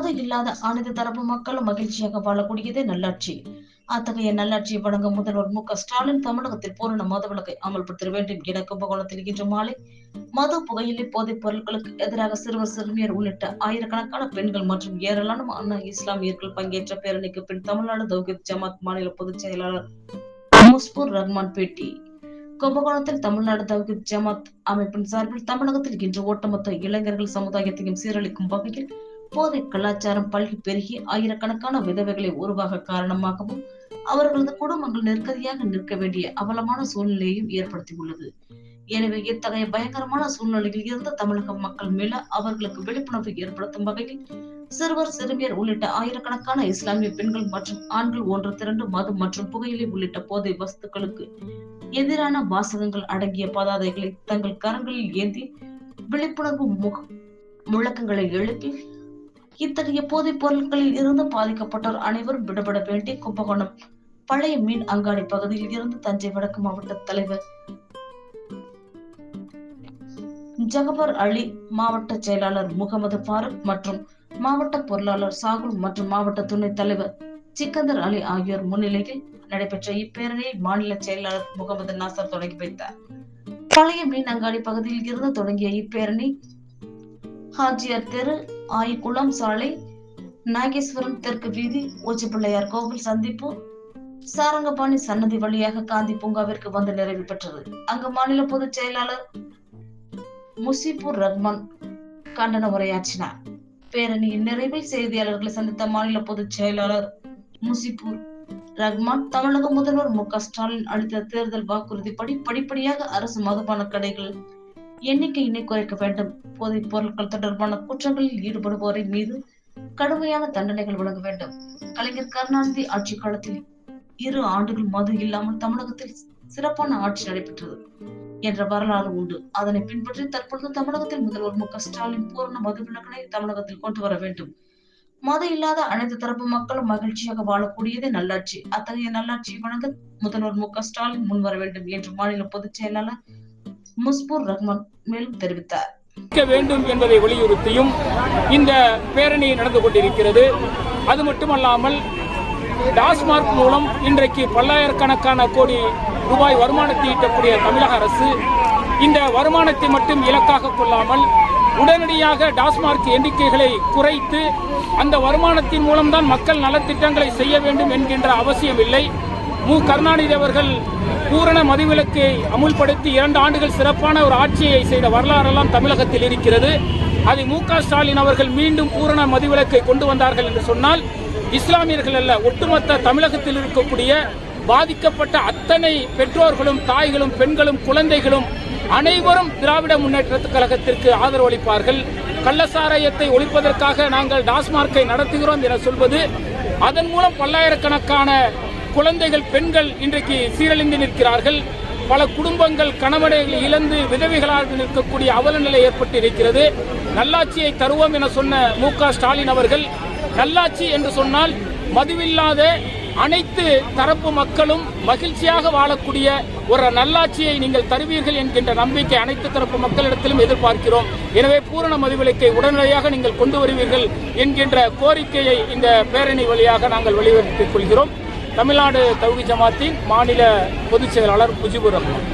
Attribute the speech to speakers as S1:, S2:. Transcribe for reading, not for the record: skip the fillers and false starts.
S1: மது இல்லாத அனைத்து தரப்பு மக்களும் மகிழ்ச்சியாக வாழக்கூடியதே நல்லாட்சி. அத்தகைய நல்லாட்சியை வழங்க முதல்வர் மு.க.ஸ்டாலின் தமிழகத்தில் பூரண மதுவிலக்கை அமல்படுத்த வேண்டும் என கும்பகோணத்தில் இன்று மாலை மது, புகையிலை, போதைப் பொருட்களுக்கு எதிராக சிறுவர், சிறுமியர் உள்ளிட்ட ஆயிரக்கணக்கான பெண்கள் மற்றும் ஏராளமான இஸ்லாமியர்கள் பங்கேற்ற பேரணிக்கு பின் தமிழ்நாடு தௌஹீத் ஜமாத் மாநில பொதுச் செயலாளர் முஸ்பூர் ரஹ்மான் பேட்டி. கும்பகோணத்தில் தமிழ்நாடு தௌஹீத் ஜமாத் அமைப்பின் சார்பில் தமிழகத்தில் இன்று ஒட்டுமொத்த இளைஞர்கள் சமுதாயத்தையும் சீரழிக்கும் வகையில் போதை கலாச்சாரம் பல்கி பெருகி ஆயிரக்கணக்கான விதவைகளை உருவாக காரணமாகவும் அவர்களது குடும்பங்கள் நிற்கதியாக நிற்க வேண்டிய அவலமான சூழ்நிலையையும் ஏற்படுத்தியுள்ளது. எனவே இத்தகைய பயங்கரமான சூழ்நிலையில் இருந்த தமிழக மக்கள் மீள அவர்களுக்கு விழிப்புணர்வு ஏற்படுத்தும் வகையில் சிறுவர், சிறுமியர் உள்ளிட்ட ஆயிரக்கணக்கான இஸ்லாமிய பெண்கள் மற்றும் ஆண்கள் ஒன்று திரண்டு மது மற்றும் புகையிலை உள்ளிட்ட போதை வஸ்துக்களுக்கு எதிரான வாசகங்கள் அடங்கிய பதாதைகளை தங்கள் கரங்களில் ஏந்தி விழிப்புணர்வு முழக்கங்களை எழுப்பி இத்தகைய போதைப் பொருட்களில் இருந்து பாதிக்கப்பட்டோர் அனைவரும் விடுபட வேண்டி கும்பகோணம் பழைய மீன் அங்காடி பகுதியில் இருந்து தஞ்சை வடக்கு மாவட்ட தலைவர் ஜகபர் அலி, மாவட்ட செயலாளர் முகமது ஃபாரூக் மற்றும் மாவட்ட பொருளாளர் சாகுல் மற்றும் மாவட்ட துணைத் தலைவர் சிக்கந்தர் அலி ஆகியோர் முன்னிலையில் நடைபெற்ற இப்பேரணியை மாநில செயலாளர் முகமது நாசர் தொடங்கி வைத்தார். பழைய மீன் அங்காடி பகுதியில் இருந்து தொடங்கிய இப்பேரணி ஹாஜியார் தெரு, ஆயிக்குளம் சாலை, நாகேஸ்வரம் தெற்கு வீதி, ஓச்சிப்பிள்ளையார் கோவில் சந்திப்பு, சாரங்கபாணி சன்னதி வழியாக காந்தி பூங்காவிற்கு வந்து நிறைவு பெற்றது. அங்கு மாநில பொதுச் செயலாளர் முசிபுர் ரஹ்மான் கண்டன உரையாற்றினார். பேரணியின் நிறைவில் செய்தியாளர்களை சந்தித்த மாநில பொதுச் செயலாளர் முசிபுர் ரஹ்மான், தமிழக முதல்வர் மு.க.ஸ்டாலின் அளித்த தேர்தல் வாக்குறுதிப்படி படிப்படியாக அரசு மதுபான கடைகள் எண்ணிக்கையினை குறைக்க வேண்டும், போதைப் பொருட்கள் தொடர்பான குற்றங்களில் ஈடுபடுவோரை மீது கடுமையான தண்டனைகள் வழங்க வேண்டும், கலைஞர் கருணாநிதி ஆட்சி காலத்தில் 2 ஆண்டுகள் மது இல்லாமல் தமிழகத்தில் சிறப்பான ஆட்சி நடைபெற்றது என்ற வரலாறு உண்டு. அதனை பின்பற்றி தற்பொழுது தமிழகத்தில் முதல்வர் மு.க.ஸ்டாலின் பூரண மதுவிலக்கினை தமிழகத்தில் கொண்டு வர வேண்டும். மது இல்லாத அனைத்து தரப்பு மக்களும் மகிழ்ச்சியாக வாழக்கூடியதே நல்லாட்சி. அத்தகைய நல்லாட்சியை வழங்க முதல்வர் மு.க.ஸ்டாலின் முன்வர வேண்டும் என்று மாநில பொதுச் செயலாளர் முஸ்பூர் ரஹ்மான் மேலும் தெரிவித்தார்.
S2: வேண்டும் என்பதை வலியுறுத்தியும் இந்த பேரணி நடந்து கொண்டிருக்கிறது. அது மட்டுமல்லாமல் டாஸ்மார்க் மூலம் இன்றைக்கு பல்லாயிரக்கணக்கான கோடி ரூபாய் வருமானத்தை ஈட்டக்கூடிய தமிழக அரசு இந்த வருமானத்தை மட்டும் இலக்காக கொள்ளாமல் உடனடியாக டாஸ்மார்க் எண்ணிக்கைகளை குறைத்து அந்த வருமானத்தின் மூலம்தான் மக்கள் நலத்திட்டங்களை செய்ய வேண்டும் என்கின்ற அவசியம் இல்லை. மு. கருணாநிதி அவர்கள் பூரண மதுவிலக்கை அமுல்படுத்தி 2 ஆண்டுகள் சிறப்பான ஒரு ஆட்சியை செய்த வரலாறெல்லாம் தமிழகத்தில் இருக்கிறது. அதை மு.க.ஸ்டாலின் அவர்கள் மீண்டும் பூரண மதுவிலக்கை கொண்டு வந்தார்கள் என்று சொன்னால் இஸ்லாமியர்கள் அல்ல, ஒட்டுமொத்த தமிழகத்தில் இருக்கக்கூடிய பாதிக்கப்பட்ட அத்தனை பெற்றோர்களும், தாய்களும், பெண்களும், குழந்தைகளும் அனைவரும் திராவிட முன்னேற்ற கழகத்திற்கு ஆதரவு அளிப்பார்கள். கள்ளசாராயத்தை ஒழிப்பதற்காக நாங்கள் டாஸ்மார்க்கை நடத்துகிறோம் என சொல்வது, அதன் மூலம் பல்லாயிரக்கணக்கான குழந்தைகள், பெண்கள் இன்றைக்கு சீரழிந்து நிற்கிறார்கள். பல குடும்பங்கள் கணவனை இழந்து விதவைகளாக நிற்கக்கூடிய அவல நிலை ஏற்பட்டு இருக்கிறது. நல்லாட்சியை தருவோம் என சொன்ன மு.க.ஸ்டாலின் அவர்கள், நல்லாட்சி என்று சொன்னால் மதுவில்லாத அனைத்து தரப்பு மக்களும் மகிழ்ச்சியாக வாழக்கூடிய ஒரு நல்லாட்சியை நீங்கள் தருவீர்கள் என்கின்ற நம்பிக்கை அனைத்து தரப்பு மக்களிடத்திலும் எதிர்பார்க்கிறோம். எனவே பூரண மதுவிலக்கை உடனடியாக நீங்கள் கொண்டு வருவீர்கள் என்கின்ற கோரிக்கையை இந்த பேரணி வழியாக நாங்கள் வலியுறுத்திக் கொள்கிறோம். தமிழ்நாடு தௌஹீத் ஜமாத்தின் மாநில பொதுச் செயலாளர் முஜிபுர் ரஹ்மான்.